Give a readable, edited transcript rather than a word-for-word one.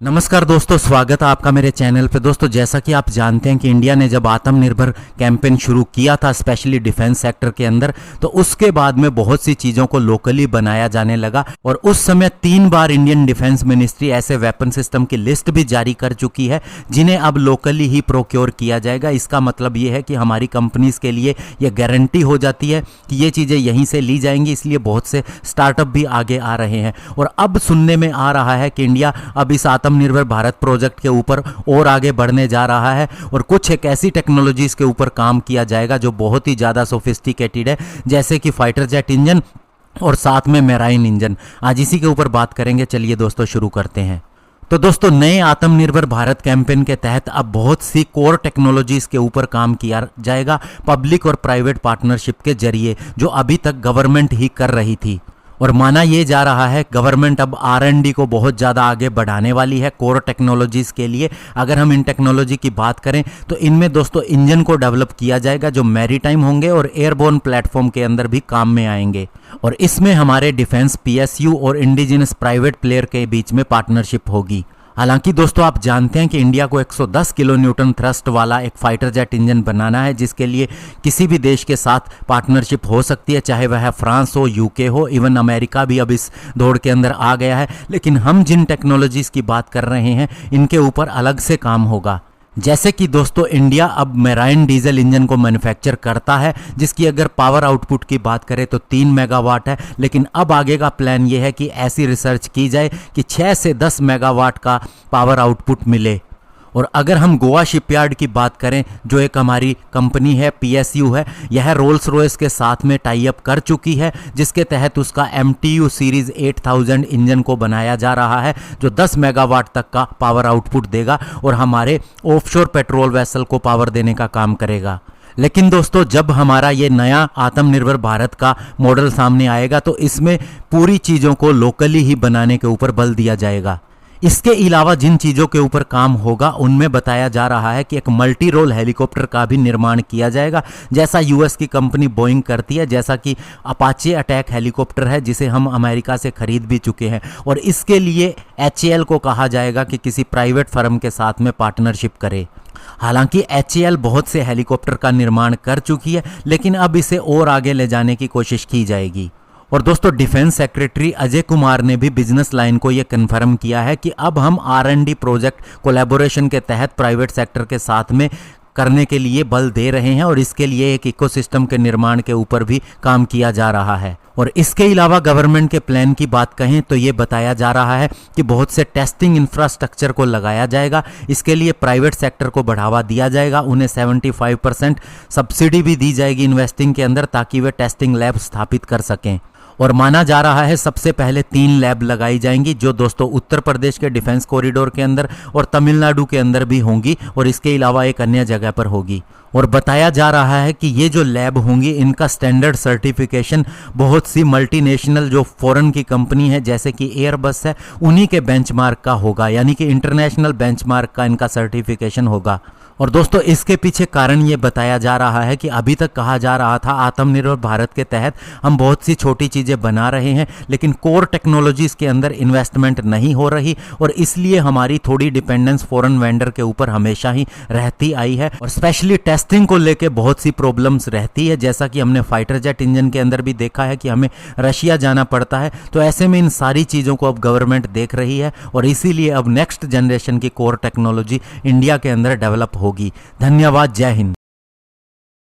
नमस्कार दोस्तों, स्वागत है आपका मेरे चैनल पे। दोस्तों, जैसा कि आप जानते हैं कि इंडिया ने जब आत्मनिर्भर कैंपेन शुरू किया था स्पेशली डिफेंस सेक्टर के अंदर, तो उसके बाद में बहुत सी चीज़ों को लोकली बनाया जाने लगा और उस समय 3 बार इंडियन डिफेंस मिनिस्ट्री ऐसे वेपन सिस्टम की लिस्ट भी जारी कर चुकी है जिन्हें अब लोकली ही प्रोक्योर किया जाएगा। इसका मतलब ये है कि हमारी कंपनीज के लिए ये गारंटी हो जाती है कि ये चीज़ें यहीं से ली जाएंगी, इसलिए बहुत से स्टार्टअप भी आगे आ रहे हैं। और अब सुनने में आ रहा है कि इंडिया अब इस आत्मनिर्भर भारत प्रोजेक्ट के ऊपर और आगे बढ़ने जा रहा है और कुछ एक ऐसी टेक्नोलॉजीज के ऊपर काम किया जाएगा जो बहुत ही ज़्यादा सोफिस्टिकेटेड है, जैसे कि फाइटर जेट इंजन और साथ में मैराइन इंजन। आज इसी के ऊपर बात करेंगे। चलिए दोस्तों, शुरू करते हैं। तो दोस्तों, नए आत्मनिर्भर भारत कैंपेन के तहत अब बहुत सी कोर टेक्नोलॉजीज के ऊपर काम किया जाएगा पब्लिक और प्राइवेट पार्टनरशिप के जरिए, जो अभी तक गवर्नमेंट ही कर रही थी। और माना यह जा रहा है गवर्नमेंट अब R&D को बहुत ज़्यादा आगे बढ़ाने वाली है कोर टेक्नोलॉजीज़ के लिए। अगर हम इन टेक्नोलॉजी की बात करें तो इनमें दोस्तों इंजन को डेवलप किया जाएगा जो मैरीटाइम होंगे और एयरबोर्न प्लेटफॉर्म के अंदर भी काम में आएंगे। और इसमें हमारे डिफेंस PSU और इंडिजिनस प्राइवेट प्लेयर के बीच में पार्टनरशिप होगी। हालांकि दोस्तों, आप जानते हैं कि इंडिया को 110 किलो न्यूटन थ्रस्ट वाला एक फाइटर जेट इंजन बनाना है, जिसके लिए किसी भी देश के साथ पार्टनरशिप हो सकती है, चाहे वह फ्रांस हो, UK हो, इवन अमेरिका भी अब इस दौड़ के अंदर आ गया है। लेकिन हम जिन टेक्नोलॉजीज़ की बात कर रहे हैं इनके ऊपर अलग से काम होगा। जैसे कि दोस्तों, इंडिया अब मैराइन डीजल इंजन को मैन्युफैक्चर करता है, जिसकी अगर पावर आउटपुट की बात करें तो 3 मेगावाट है। लेकिन अब आगे का प्लान ये है कि ऐसी रिसर्च की जाए कि 6 से 10 मेगावाट का पावर आउटपुट मिले। और अगर हम गोवा शिपयार्ड की बात करें, जो एक हमारी कंपनी है PSU है, यह रोल्स रॉयस के साथ में टाई अप कर चुकी है, जिसके तहत उसका MTU सीरीज 8000 इंजन को बनाया जा रहा है, जो 10 मेगावाट तक का पावर आउटपुट देगा और हमारे ऑफशोर पेट्रोल वेसल को पावर देने का काम करेगा। लेकिन दोस्तों, जब हमारा ये नया आत्मनिर्भर भारत का मॉडल सामने आएगा तो इसमें पूरी चीज़ों को लोकली ही बनाने के ऊपर बल दिया जाएगा। इसके अलावा जिन चीज़ों के ऊपर काम होगा उनमें बताया जा रहा है कि एक मल्टी रोल हेलीकॉप्टर का भी निर्माण किया जाएगा, जैसा US की कंपनी बोइंग करती है, जैसा कि अपाचे अटैक हेलीकॉप्टर है जिसे हम अमेरिका से खरीद भी चुके हैं। और इसके लिए HAL को कहा जाएगा कि किसी प्राइवेट फर्म के साथ में पार्टनरशिप करे। हालांकि HAL बहुत से हेलीकॉप्टर का निर्माण कर चुकी है, लेकिन अब इसे और आगे ले जाने की कोशिश की जाएगी। और दोस्तों, डिफेंस सेक्रेटरी अजय कुमार ने भी बिजनेस लाइन को यह कन्फर्म किया है कि अब हम R&D प्रोजेक्ट कोलैबोरेशन के तहत प्राइवेट सेक्टर के साथ में करने के लिए बल दे रहे हैं और इसके लिए एक इकोसिस्टम के निर्माण के ऊपर भी काम किया जा रहा है। और इसके अलावा गवर्नमेंट के प्लान की बात कहें तो ये बताया जा रहा है कि बहुत से टेस्टिंग इंफ्रास्ट्रक्चर को लगाया जाएगा। इसके लिए प्राइवेट सेक्टर को बढ़ावा दिया जाएगा, उन्हें 75% सब्सिडी भी दी जाएगी इन्वेस्टिंग के अंदर, ताकि वे टेस्टिंग लैब स्थापित कर सकें। और माना जा रहा है सबसे पहले 3 लैब लगाई जाएंगी, जो दोस्तों उत्तर प्रदेश के डिफेंस कॉरिडोर के अंदर और तमिलनाडु के अंदर भी होंगी और इसके अलावा एक अन्य जगह पर होगी। और बताया जा रहा है कि ये जो लैब होंगी इनका स्टैंडर्ड सर्टिफिकेशन बहुत सी मल्टीनेशनल जो फॉरेन की कंपनी है जैसे कि एयरबस है, उन्हीं के बेंचमार्क का होगा, यानी कि इंटरनेशनल बेंचमार्क का इनका सर्टिफिकेशन होगा। और दोस्तों, इसके पीछे कारण ये बताया जा रहा है कि अभी तक कहा जा रहा था आत्मनिर्भर भारत के तहत हम बहुत सी छोटी चीज़ें बना रहे हैं, लेकिन कोर टेक्नोलॉजीज़ के अंदर इन्वेस्टमेंट नहीं हो रही और इसलिए हमारी थोड़ी डिपेंडेंस फॉरेन वेंडर के ऊपर हमेशा ही रहती आई है। और स्पेशली टेस्टिंग को लेके बहुत सी प्रॉब्लम्स रहती है, जैसा कि हमने फाइटर जेट इंजन के अंदर भी देखा है कि हमें रशिया जाना पड़ता है। तो ऐसे में इन सारी चीज़ों को अब गवर्नमेंट देख रही है और इसीलिए अब नेक्स्ट जनरेशन की कोर टेक्नोलॉजी इंडिया के अंदर डेवलप होगी। धन्यवाद। जय हिंद।